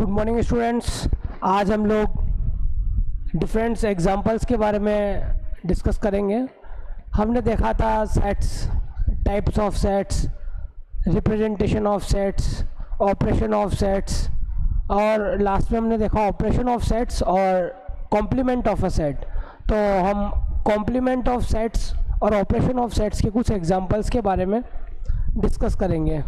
Good morning students. आज हम लोग डिफरेंट एग्जांपल्स के बारे में डिस्कस करेंगे। हमने देखा था sets, types of sets, representation of sets, operation of sets, और लास्ट में हमने देखा ऑपरेशन ऑफ सेट्स और कॉम्प्लीमेंट ऑफ अ सेट। तो हम कॉम्प्लीमेंट ऑफ सेट्स और ऑपरेशन ऑफ सेट्स के कुछ एग्जांपल्स के बारे में डिस्कस करेंगे।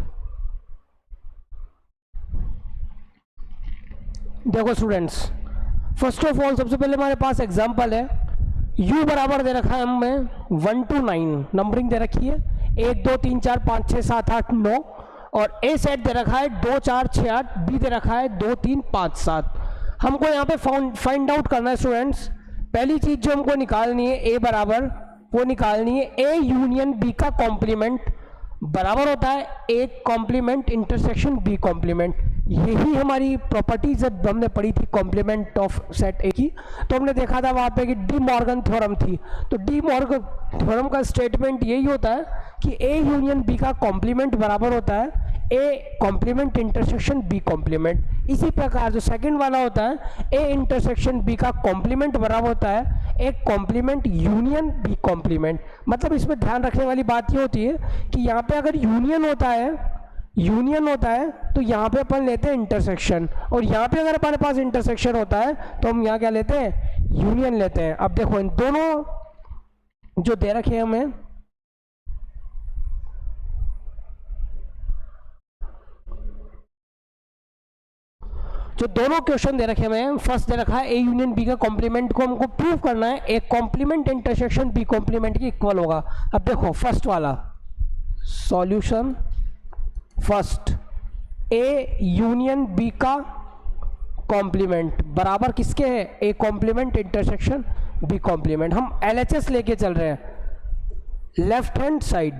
देखो स्टूडेंट्स, फर्स्ट ऑफ ऑल सबसे पहले हमारे पास एग्जांपल है। u बराबर दे रखा है हमें 1 to 9, नंबरिंग दे रखी है 1 2 3 4 5 6 7 8 9, और a सेट दे रखा है 2 4 6 8, b दे रखा है 2 3 5 7। हमको यहाँ पे फाइंड आउट करना है स्टूडेंट्स। पहली चीज जो हमको निकालनी है a बराबर, वो निकालनी है a यूनियन b का कॉम्प्लीमेंट बराबर होता है a complement intersection b complement. यही हमारी प्रॉपर्टीज जब हमने पढ़ी थी कॉम्प्लीमेंट ऑफ सेट ए की, तो हमने देखा था वहाँ पे कि डी मॉर्गन थ्योरम थी। तो डी मॉर्गन थ्योरम का स्टेटमेंट यही होता है कि ए यूनियन बी का कॉम्प्लीमेंट बराबर होता है A complement intersection B complement. इसी प्रकार जो सेकंड वाला होता है ए इंटरसेक्शन बी का कॉम्प्लीमेंट बराबर होता है A complement union B complement. मतलब इसमें ध्यान रखने वाली बात ये होती है कि यहाँ पे अगर यूनियन होता है तो यहाँ पे अपन लेते हैं इंटरसेक्शन, और यहाँ पे अगर हमारे पास इंटरसेक्शन होता है तो हम यहाँ क्या लेते हैं, यूनियन लेते हैं। अब देखो इन दोनों जो दे रखे हैं हमें, जो दोनों क्वेश्चन दे रखे हमें, फर्स्ट दे रखा है ए यूनियन बी का कॉम्प्लीमेंट को हमको प्रूव करना है A complement intersection B complement की इक्वल होगा। अब देखो फर्स्ट वाला solution, first A union B का कॉम्प्लीमेंट बराबर किसके है, A complement intersection B complement. हम एलएचएस लेके चल रहे हैं। लेफ्ट हैंड साइड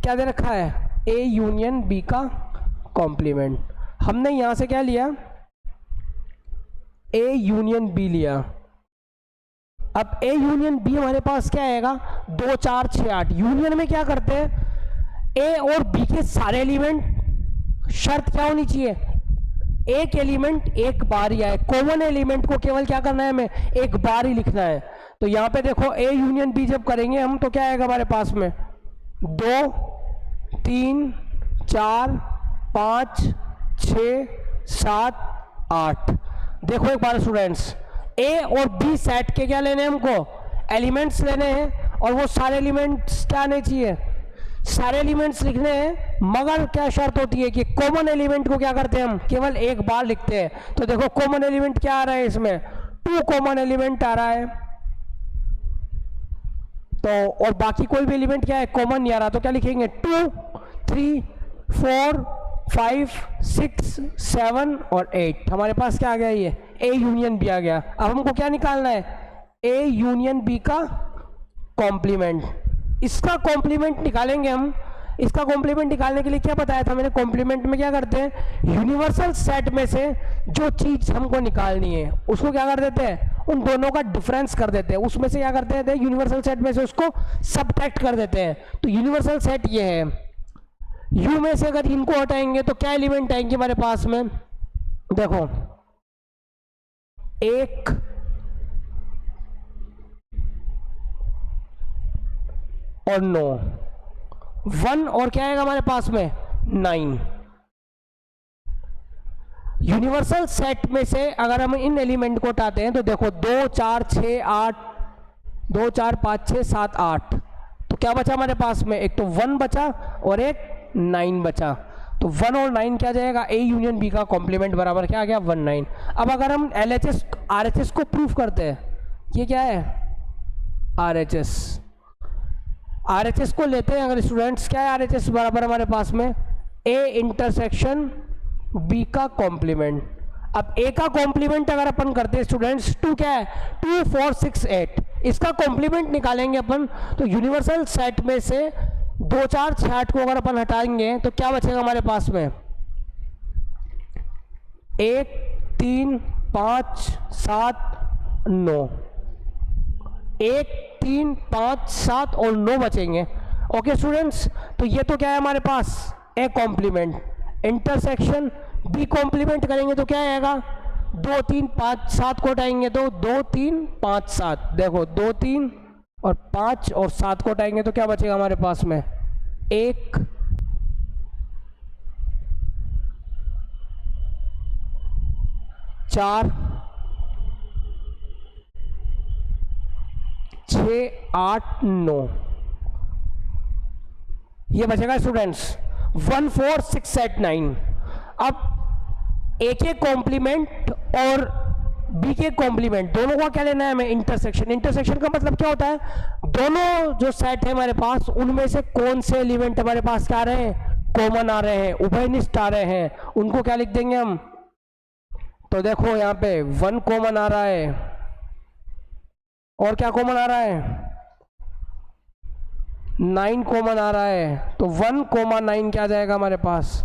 क्या दे रखा है, ए यूनियन बी का कॉम्प्लीमेंट। हमने यहां से क्या लिया, ए यूनियन बी लिया। अब ए यूनियन बी हमारे पास क्या आएगा, 2 4 6 8। यूनियन में क्या करते हैं, ए और बी के सारे एलिमेंट, शर्त क्या होनी चाहिए, एक एलिमेंट एक बार ही आए। कॉमन एलिमेंट को केवल क्या करना है, हमें एक बार ही लिखना है। तो यहां पे देखो ए यूनियन बी जब करेंगे हम तो क्या आएगा हमारे पास में, 2 3 4 5 6 7 8। देखो एक बार स्टूडेंट्स, ए और बी सेट के क्या लेने हैं हमको, एलिमेंट्स लेने हैं, और वो सारे एलिमेंट्स क्या आने चाहिए, सारे एलिमेंट्स लिखने हैं। मगर क्या शर्त होती है कि कॉमन एलिमेंट को क्या करते हैं हम, केवल एक बार लिखते हैं। तो देखो कॉमन एलिमेंट क्या आ रहा है इसमें, 2 कॉमन एलिमेंट आ रहा है। तो और बाकी कोई भी एलिमेंट क्या है, कॉमन नहीं आ रहा, तो क्या लिखेंगे, 2 3 4 5 6 7 और 8। हमारे पास क्या आ गया, ये ए यूनियन बी आ गया। अब हमको क्या निकालना है, ए यूनियन बी का कॉम्प्लीमेंट। इसका कॉम्प्लीमेंट निकालेंगे हम। इसका कॉम्प्लीमेंट निकालने के लिए क्या बताया था मैंने, कॉम्प्लीमेंट में क्या करते हैं, यूनिवर्सल सेट में से जो चीज हमको निकालनी है उसको क्या कर देते हैं, उन दोनों का डिफरेंस कर देते हैं। उसमें से क्या करते हैं, यूनिवर्सल सेट में से उसको सबट्रैक्ट कर देते हैं। तो यूनिवर्सल सेट ये है, यू में से अगर इनको हटाएंगे तो क्या एलिमेंट आएंगे हमारे पास में, देखो 1 और 9, 1 और क्या आएगा हमारे पास में, 9। यूनिवर्सल सेट में से अगर हम इन एलिमेंट को हटाते हैं तो देखो 2 4 6 8, 2 4 5 6 7 8, तो क्या बचा हमारे पास में, एक तो 1 बचा और एक 9 बचा। तो 1 और 9 क्या जाएगा, ए यूनियन बी का कॉम्प्लीमेंट बराबर क्या आ गया, 1 9। अब अगर हम एलएचएस आरएचएस को प्रूफ करते हैं, ये क्या है, आरएचएस को लेते हैं अगर स्टूडेंट्स, क्या है आरएचएस बराबर हमारे पास में, ए इंटरसेक्शन बी का कॉम्प्लीमेंट। अब ए का कॉम्प्लीमेंट अगर अपन करते हैं स्टूडेंट्स, 2 क्या है, 2 4 6 8। इसका कॉम्प्लीमेंट निकालेंगे अपन, तो यूनिवर्सल सेट में से 2 4 6 8 को अगर अपन हटाएंगे तो क्या बचेगा हमारे पास में, 1 3 5 7 9, 1 3 5 7 और 9 बचेंगे। ओके स्टूडेंट्स, तो ये तो क्या है हमारे पास, A complement intersection B complement करेंगे तो क्या आएगा, 2 3 5 7 को हटाएंगे तो 2 3 5 7, देखो 2 3 और 5 और 7 को हटाएंगे तो क्या बचेगा हमारे पास में, 1 4 6 8 9, ये बचेगा स्टूडेंट्स 1 4 6 8 9। अब ए के कॉम्प्लीमेंट और बी के कॉम्प्लीमेंट दोनों का क्या लेना है हमें, इंटरसेक्शन। इंटरसेक्शन का मतलब क्या होता है, दोनों जो सेट है हमारे पास उनमें से कौन से एलिमेंट हमारे पास क्या आ रहे हैं, कॉमन आ रहे हैं, उभयनिष्ठ आ रहे हैं, उनको क्या लिख देंगे हम। तो देखो यहाँ पे 1 कॉमन आ रहा है और क्या कॉमन आ रहा है, 9 कॉमन आ रहा है, तो 1,9 क्या आ जाएगा हमारे पास,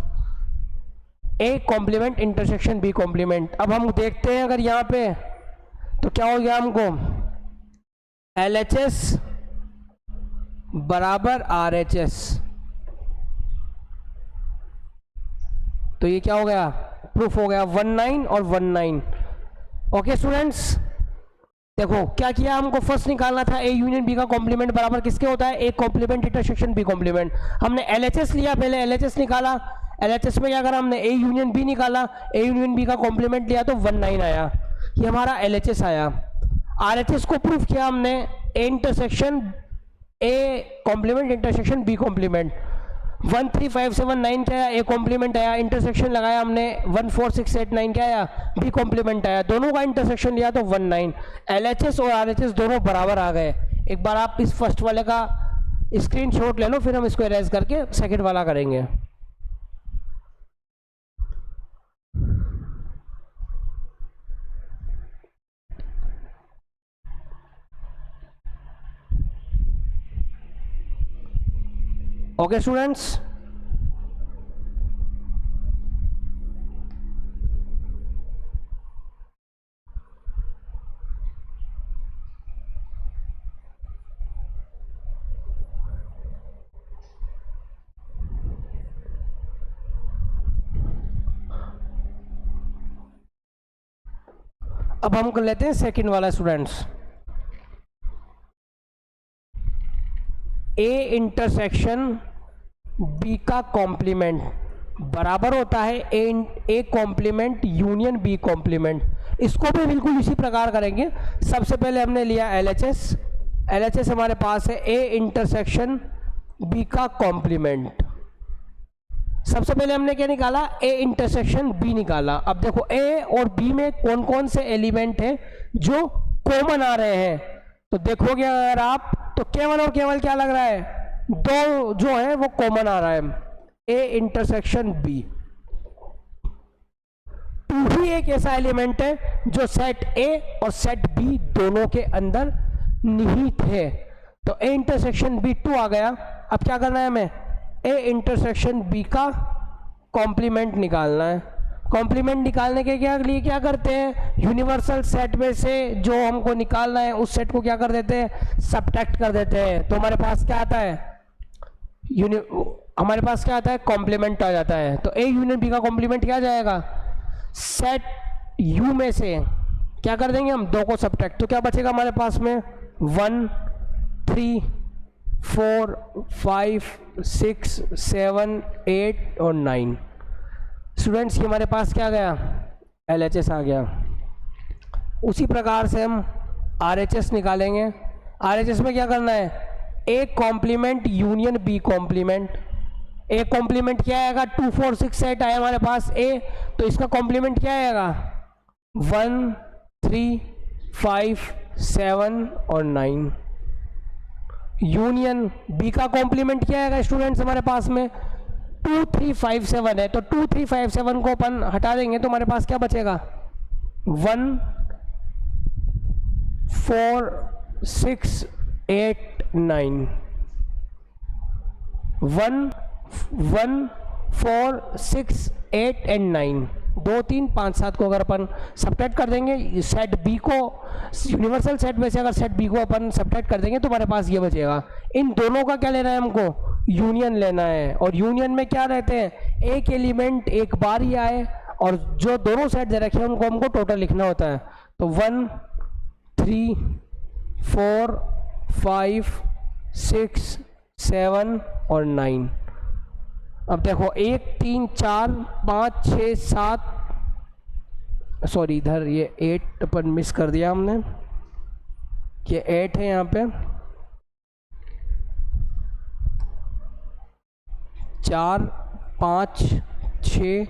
A complement intersection B complement. अब हम देखते हैं अगर यहाँ पे तो क्या हो गया हमको, LHS बराबर RHS, तो ये क्या हो गया, प्रूफ हो गया 19 और 19। ओके स्टूडेंट्स, देखो क्या किया, हमको फर्स्ट निकालना था ए यूनियन बी का कॉम्प्लीमेंट बराबर किसके होता है, A complement intersection B complement. हमने LHS लिया, पहले LHS निकाला, LHS में क्या करा हमने, ए यूनियन बी निकाला, ए यूनियन बी का कॉम्प्लीमेंट लिया तो 19 आया, ये हमारा LHS आया। RHS को प्रूफ किया हमने, A intersection A complement intersection B complement, 1 3 5 7 9 क्या आया, ए कॉम्प्लीमेंट आया, इंटरसेक्शन लगाया हमने 1 4 6 8 9 क्या आया, बी कॉम्प्लीमेंट आया, दोनों का इंटरसेक्शन लिया तो 19। LHS और RHS दोनों बराबर आ गए। एक बार आप इस फर्स्ट वाले का स्क्रीनशॉट ले लो, फिर हम इसको इरेज करके सेकंड वाला करेंगे। ओके स्टूडेंट्स, अब हम कर लेते हैं सेकंड वाला स्टूडेंट्स, ए इंटरसेक्शन बी का कॉम्प्लीमेंट बराबर होता है A complement union B complement. इसको भी बिल्कुल इसी प्रकार करेंगे। सबसे पहले हमने लिया LHS हमारे पास है ए इंटरसेक्शन बी का कॉम्प्लीमेंट। सबसे पहले हमने क्या निकाला, ए इंटरसेक्शन बी निकाला। अब देखो ए और बी में कौन कौन से एलिमेंट हैं जो कॉमन आ रहे हैं, तो देखोगे अगर आप तो केवल और केवल क्या लग रहा है, दो जो है वो कॉमन आ रहा है, ए इंटरसेक्शन बी। 2 ही एक ऐसा एलिमेंट है जो सेट ए और सेट बी दोनों के अंदर निहित है, तो ए इंटरसेक्शन बी 2 आ गया। अब क्या करना है हमें, ए इंटरसेक्शन बी का कॉम्प्लीमेंट निकालना है। कॉम्प्लीमेंट निकालने के लिए क्या करते हैं, यूनिवर्सल सेट में से जो हमको निकालना है उस सेट को क्या कर देते हैं, सब्ट्रैक्ट कर देते हैं। तो हमारे पास क्या आता है, हमारे पास क्या आता है, कॉम्प्लीमेंट आ जाता है। तो ए यूनियन बी का कॉम्प्लीमेंट क्या आ जाएगा, सेट यू में से क्या कर देंगे हम, 2 को सब्ट्रैक्ट, तो क्या बचेगा हमारे पास में 1 3 4 5 6 7 8 और 9। स्टूडेंट्स ये हमारे पास क्या आ गया, LHS आ गया। उसी प्रकार से हम RHS निकालेंगे। RHS में क्या करना है, A complement union B complement. A complement क्या आएगा, 2 4 6 8 आया हमारे पास ए, तो इसका कॉम्प्लीमेंट क्या आएगा 1 3 5 7 और 9। यूनियन बी का कॉम्प्लीमेंट क्या आएगा स्टूडेंट्स हमारे पास में 2 3 5 7 है, तो 2 3 5 7 को अपन हटा देंगे तो हमारे पास क्या बचेगा 1 4 6 8 9। 1 1 4 6 8 एंड 9, 2 3 5 7 को अगर अपन सब्ट्रैक्ट कर देंगे, सेट बी को यूनिवर्सल सेट में से अगर सेट बी को अपन सब्ट्रैक्ट कर देंगे तो हमारे पास ये बचेगा। इन दोनों का क्या लेना है हमको, यूनियन लेना है। और यूनियन में क्या रहते हैं, एक एलिमेंट एक बार ही आए और जो दोनों सेट दे रखे हैं उनको हमको टोटल लिखना होता है। तो 1 3 4 5 6 7 और 9। अब देखो 1 3 4 5 6 7, सॉरी इधर ये 8 पर मिस कर दिया हमने, ये 8 है यहाँ पे, 4 5 6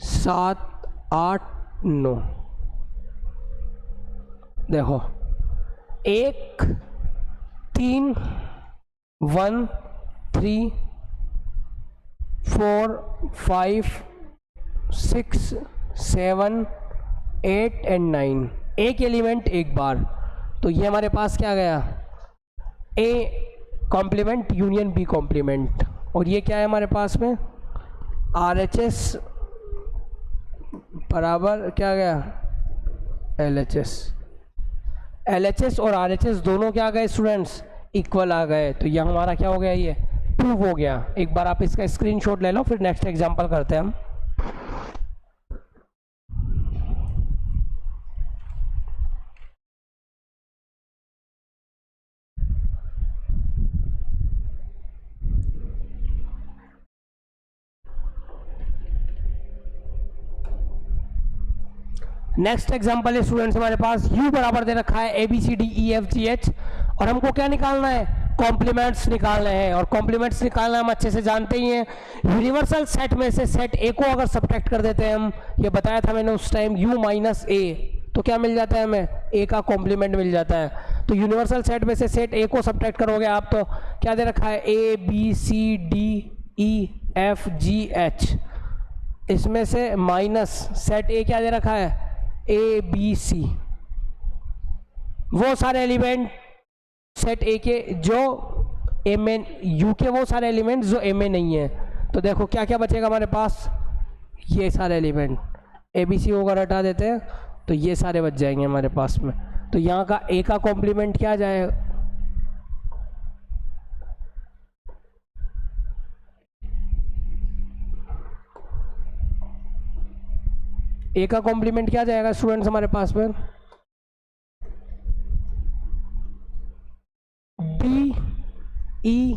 7 8 9। देखो 1 3 1 3 4 5 6 7 8 एंड 9, एक एलिमेंट एक बार। तो ये हमारे पास क्या गया, A complement union B complement. और ये क्या है हमारे पास में, आर एच एस बराबर क्या गया, L H S. L H S और आर एच एस दोनों क्या आ गए स्टूडेंट्स, इक्वल आ गए। तो यह हमारा क्या हो गया, ये प्रूव हो गया। एक बार आप इसका स्क्रीनशॉट ले लो, फिर नेक्स्ट एग्जांपल करते हैं हम। नेक्स्ट एग्जांपल है स्टूडेंट्स हमारे पास u बराबर दे रखा है ABCDEFGH, और हमको क्या निकालना है, कॉम्प्लीमेंट्स निकालने हैं। और कॉम्प्लीमेंट्स निकालना हम अच्छे से जानते ही हैं। यूनिवर्सल सेट में से सेट ए को अगर सब्ट्रैक्ट कर देते हैं हम, ये बताया था मैंने उस टाइम, u माइनस ए, तो क्या मिल जाता है हमें, ए का कॉम्प्लीमेंट मिल जाता है। तो यूनिवर्सल सेट में से सेट ए को सब्ट्रैक्ट करोगे आप, तो क्या दे रखा है, ABCDEFGH, इसमें से माइनस सेट ए क्या दे रखा है, ABC, वो सारे एलिमेंट सेट ए के जो ए में, यू के वो सारे एलिमेंट जो ए में नहीं है। तो देखो क्या क्या बचेगा हमारे पास, ये सारे एलिमेंट ABC को अगर हटा देते हैं तो ये सारे बच जाएंगे हमारे पास में। तो यहाँ का ए का कॉम्प्लीमेंट क्या आ जाएगा, ए का कॉम्प्लीमेंट क्या जाएगा स्टूडेंट्स हमारे पास में, DEFGH,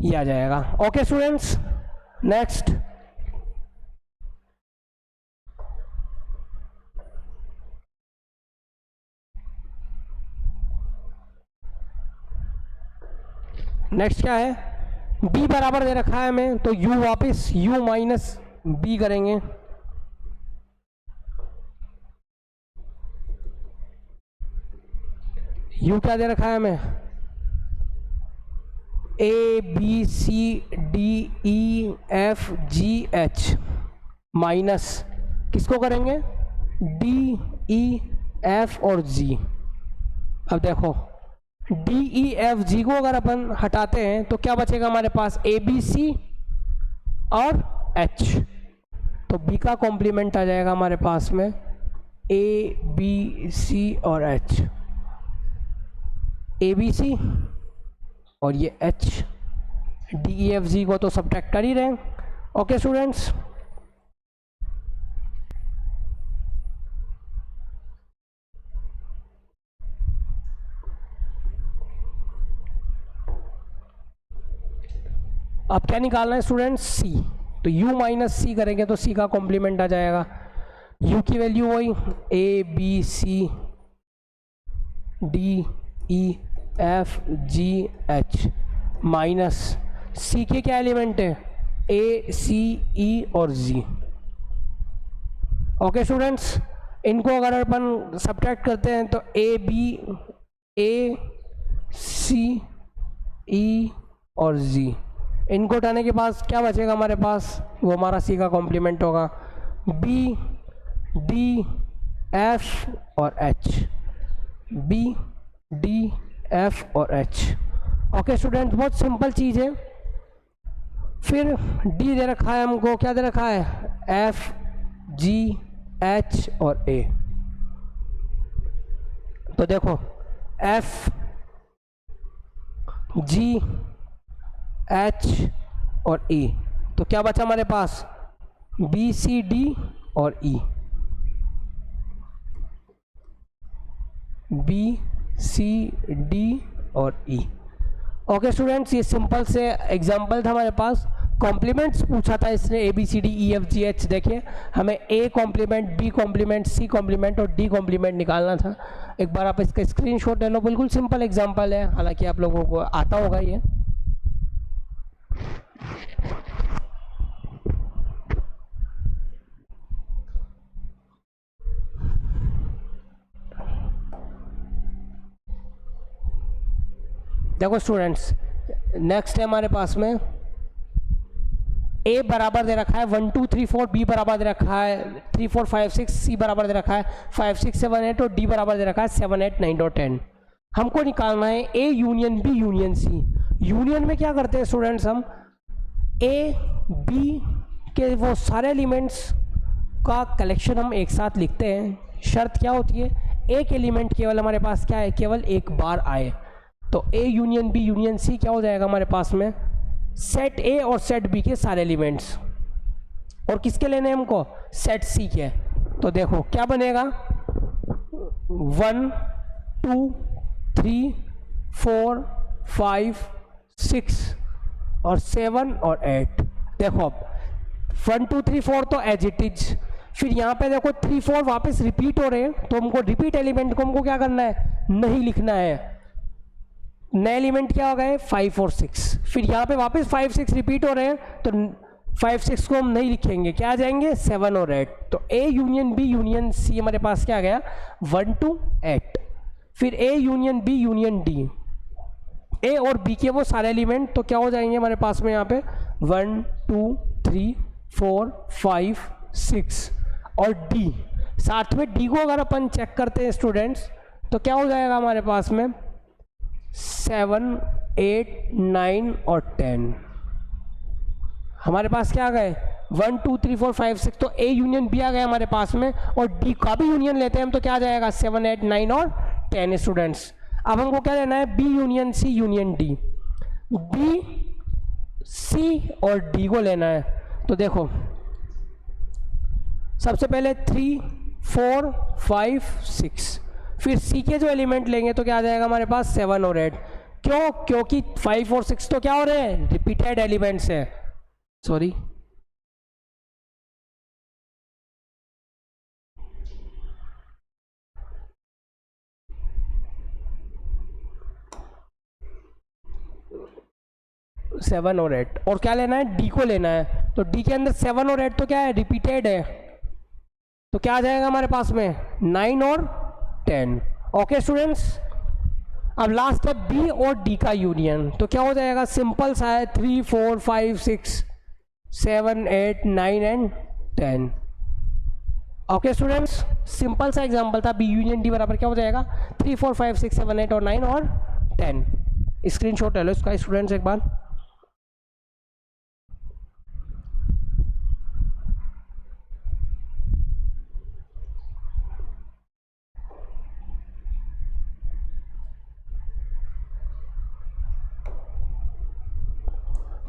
ये आ जाएगा। ओके स्टूडेंट्स, नेक्स्ट क्या है, b बराबर दे रखा है हमें, तो u वापस u माइनस b करेंगे। u क्या दे रखा है हमें, ABCDEFGH माइनस किसको करेंगे, DEF और G। अब देखो DEFG को अगर अपन हटाते हैं तो क्या बचेगा हमारे पास, ABC और H। तो B का कॉम्प्लीमेंट आ जाएगा हमारे पास में ABC और H, ABC और ये H, DEFG को तो सब्ट्रैक्ट कर ही रहे हैं। ओके स्टूडेंट्स, अब क्या निकालना है स्टूडेंट्स, C। तो u माइनस सी करेंगे तो C का कॉम्प्लीमेंट आ जाएगा। u की वैल्यू वही ABCDEFGH माइनस C के क्या एलिमेंट है, ACE और G। ओके स्टूडेंट्स, इनको अगर अपन सब्ट्रैक्ट करते हैं तो ABACE और G, इनको उठाने के बाद क्या बचेगा हमारे पास, वो हमारा C का कॉम्प्लीमेंट होगा, BDF और H, BDF और H। ओके स्टूडेंट्स, बहुत सिंपल चीज़ है। फिर D दे रखा है हमको, क्या दे रखा है, FGH और A। तो देखो FGH और E। तो क्या बचा हमारे पास, B C D और E, B C D और E। ओके स्टूडेंट्स, ये सिंपल से एग्जांपल था हमारे पास। कॉम्प्लीमेंट्स पूछा था इसने A B C D E F G H। देखिए हमें A complement, B complement, C complement और D कॉम्प्लीमेंट निकालना था। एक बार आप इसका स्क्रीनशॉट ले लो, बिल्कुल सिंपल एग्जांपल है, हालांकि आप लोगों को आता होगा ये। देखो स्टूडेंट्स, नेक्स्ट है हमारे पास में A बराबर दे रखा है 1 2 3 4, B बराबर दे रखा है 3 4 5 6, C बराबर दे रखा है 5 6 7 8 और D बराबर दे रखा है 7 8 9 और 10। हमको निकालना है A union B union C। Union में क्या करते हैं स्टूडेंट्स, हम A B के वो सारे एलिमेंट्स का कलेक्शन हम एक साथ लिखते हैं। शर्त क्या होती है, एक एलिमेंट केवल हमारे पास क्या है, केवल एक बार आए। तो A union B union C क्या हो जाएगा हमारे पास में, सेट A और सेट B के सारे एलिमेंट्स। और किसके लेने हैं हमको, सेट C के। तो देखो क्या बनेगा, 1 2 3 4 5 6 और 7 और 8। देखो अब 1 2 3 4 तो एज इट इज, फिर यहाँ पे देखो 3 4 वापस रिपीट हो रहे हैं, तो हमको रिपीट एलिमेंट को हमको क्या करना है, नहीं लिखना है। नए एलिमेंट क्या हो गए, 5 और 6। फिर यहाँ पे वापस 5 6 रिपीट हो रहे हैं, तो 5 6 को हम नहीं लिखेंगे, क्या आ जाएंगे 7 और 8। तो A union B union C हमारे पास क्या आ गया, 1 2 8। फिर A union B union D, A और B के वो सारे एलिमेंट तो क्या हो जाएंगे हमारे पास में यहाँ पे 1 2 3 4 5 6 और D। साथ में D को अगर अपन चेक करते हैं स्टूडेंट्स, तो क्या हो जाएगा हमारे पास में 7 8 9 और 10। हमारे पास क्या आ गए 1 2 3 4 5 6, तो A यूनियन B आ गया हमारे पास में, और D का भी यूनियन लेते हैं हम तो क्या आ जाएगा 7 8 9 और 10 स्टूडेंट्स। अब हमको क्या लेना है, B union C union D। B C और D को लेना है। तो देखो सबसे पहले 3 4 5 6, फिर C के जो एलिमेंट लेंगे तो क्या आ जाएगा हमारे पास 7 और 8। क्यों, क्योंकि 5 और 6 तो क्या हो रहे हैं, रिपीटेड एलिमेंट्स हैं। सॉरी, सेवन और 8, और क्या लेना है, D को लेना है। तो D के अंदर 7 और 8 तो क्या है, रिपीटेड है, तो क्या आ जाएगा हमारे पास में 9 और 10। ओके स्टूडेंट्स, अब लास्ट है B और D का यूनियन। तो क्या हो जाएगा, सिंपल सा है 3 4 5 6 7 8 9 एंड 10। ओके स्टूडेंट्स, सिंपल सा एग्जांपल था। B यूनियन D बराबर क्या हो जाएगा 3 4 5 6 7 8 और 9 और 10। स्क्रीनशॉट ले लो इसका स्टूडेंट्स एक बार।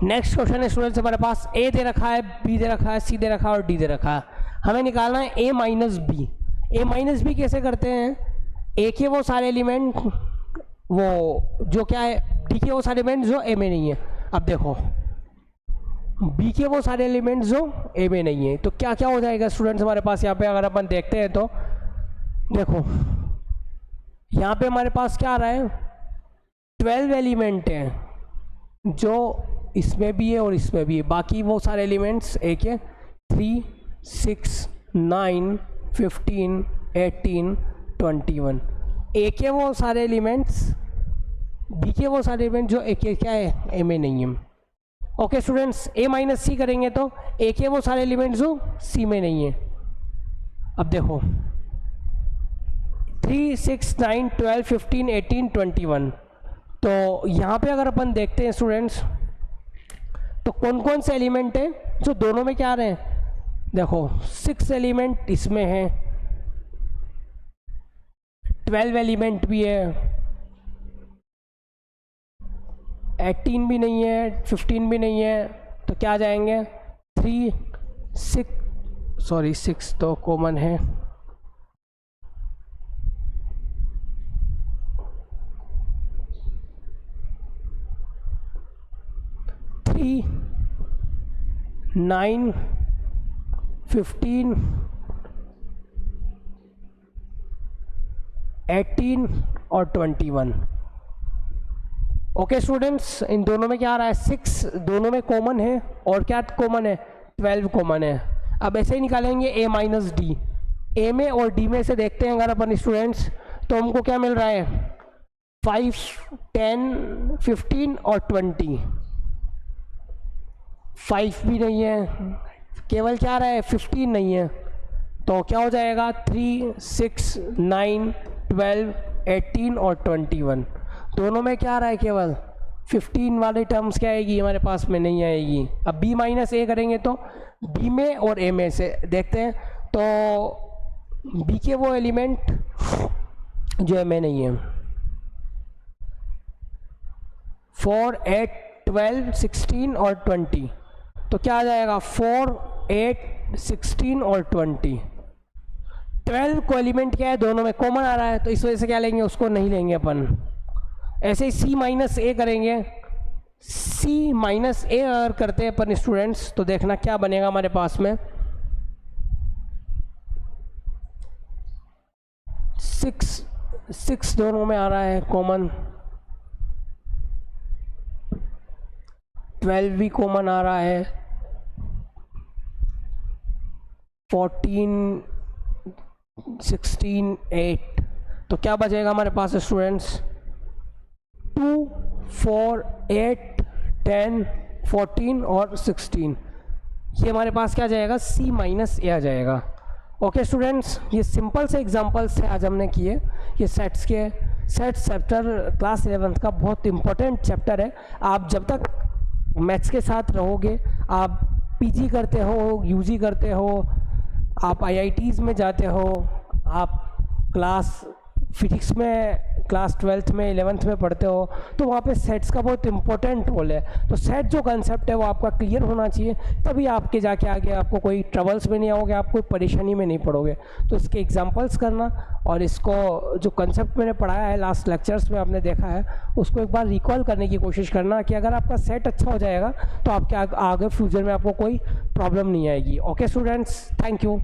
नेक्स्ट क्वेश्चन है स्टूडेंट्स हमारे पास, A दे रखा है, B दे रखा है, C दे रखा है और D दे रखा है। हमें निकालना है A minus B. A minus B कैसे करते हैं, A के वो सारे एलिमेंट वो जो क्या है, D के वो सारे एलिमेंट जो A में नहीं है। अब देखो B के वो सारे एलिमेंट जो A में नहीं है, तो क्या क्या हो जाएगा स्टूडेंट्स हमारे पास यहाँ पे, अगर अपन देखते हैं तो देखो यहाँ पे हमारे पास क्या आ रहा है, 12 एलिमेंट हैं जो इसमें भी है और इसमें भी है। बाकी वो सारे एलिमेंट्स A के 3 6 9 15 18 21। A के वो सारे एलिमेंट्स, B के वो सारे एलिमेंट जो A के क्या है, A में नहीं है। Okay students, A minus C करेंगे तो A के वो सारे एलिमेंट्स जो C में नहीं है। अब देखो 3 6 9 12 15 18 21, तो यहाँ पे अगर अपन देखते हैं स्टूडेंट्स तो कौन कौन से एलिमेंट है जो दोनों में क्या आ रहे हैं, देखो 6 एलिमेंट इसमें है, 12 एलिमेंट भी है, 18 भी नहीं है, 15 भी नहीं है, तो क्या आ जाएंगे 3 6 तो कॉमन है, 3 9 15 18 और 21। ओके स्टूडेंट्स, इन दोनों में क्या आ रहा है 6 दोनों में कॉमन है और क्या कॉमन है 12 कॉमन है। अब ऐसे ही निकालेंगे a माइनस डी, ए में और डी में से देखते हैं अगर अपन स्टूडेंट्स, तो हमको क्या मिल रहा है 5 10 15 और 20। 5 भी नहीं है, केवल क्या आ रहा है 15 नहीं है, तो क्या हो जाएगा 3 6 9 12 18 और 21। दोनों में क्या आ रहा है केवल 15 वाली टर्म्स क्या आएगी हमारे पास में नहीं आएगी। अब b माइनस ए करेंगे तो b में और a में से देखते हैं, तो b के वो एलिमेंट जो है में नहीं है। 4 8 12 16 और 20, तो क्या आ जाएगा 4 8 16 और 20। 12 को एलिमेंट क्या है दोनों में कॉमन आ रहा है, तो इस वजह से क्या लेंगे उसको नहीं लेंगे अपन। ऐसे ही c माइनस ए करेंगे, c माइनस ए अगर करते हैं अपन स्टूडेंट्स तो देखना क्या बनेगा हमारे पास में 6 दोनों में आ रहा है कॉमन, 12 भी कॉमन आ रहा है, 14 16 8, तो क्या बचेगा हमारे पास स्टूडेंट्स 2 4 8 10 14 और 16। ये हमारे पास क्या आ जाएगा c माइनस ए आ जाएगा। ओके स्टूडेंट्स, ये सिंपल से एग्जांपल्स है आज हमने किए, ये सेट्स के। सेट्स चैप्टर क्लास 11th का बहुत इंपॉर्टेंट चैप्टर है। आप जब तक मैथ्स के साथ रहोगे, आप पीजी करते हो, यूजी करते हो, आप आईआईटीज़ में जाते हो, आप क्लास फिजिक्स में क्लास 12th में 11th में पढ़ते हो, तो वहाँ पे सेट्स का बहुत इंपॉर्टेंट रोल है। तो सेट जो कंसेप्ट है वो आपका क्लियर होना चाहिए, तभी आपके जाके आगे आपको कोई ट्रबल्स में नहीं आओगे, आप कोई परेशानी में नहीं पड़ोगे। तो इसके एग्जांपल्स करना और इसको जो कंसेप्ट मैंने पढ़ाया है लास्ट लेक्चर्स में आपने देखा है, उसको एक बार रिकॉल करने की कोशिश करना कि अगर आपका सेट अच्छा हो जाएगा तो आपके आगे फ्यूचर में आपको कोई प्रॉब्लम नहीं आएगी। Okay students, thank you.